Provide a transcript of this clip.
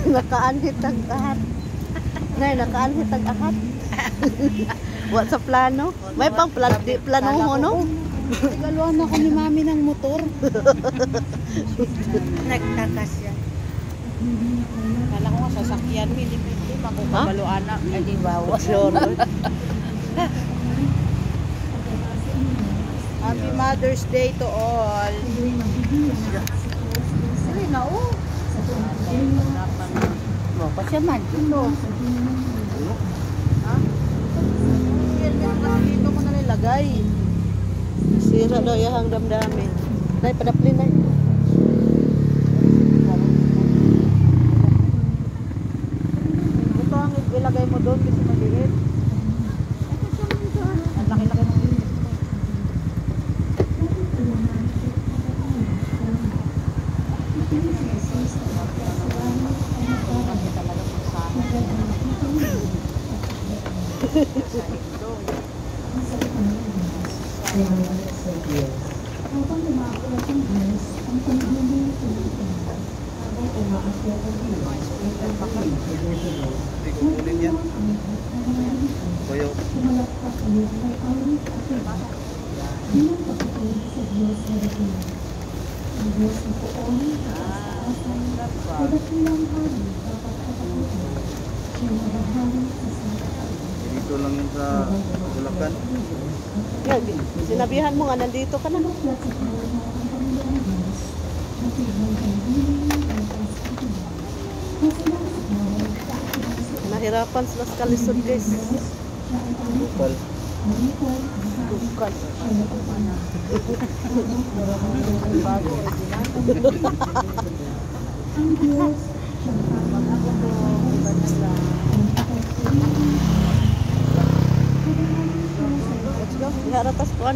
Nakaanhit ang ahat. Nay, nakaanhit ang ahat. Wa sa plano. May pang plano mo, no? Nagaluan ako ni mami ng motor. Nagtakas yan. Kala ko nga sasakyan, hindi makukabaluan na. Ay, di bawas. Happy Mother's Day to all. Sali na, oh. Pasya man. Ito. Ha? Kasi dito ko na nilagay. Sira daw yung damdamin. Nay, padaplin, nay. Ito ang ilagay mo doon kasi maliit. Ang laki-laki ng liit. Hindi ko kunin yan. Kuyo. Dito lang yun sa Bulacan. Yan, sinabihan mo nga, nandito ka na. Nahirapan sila sa kalisod, guys. Bukal. Bukal. Let's go. Iharatas po, ha?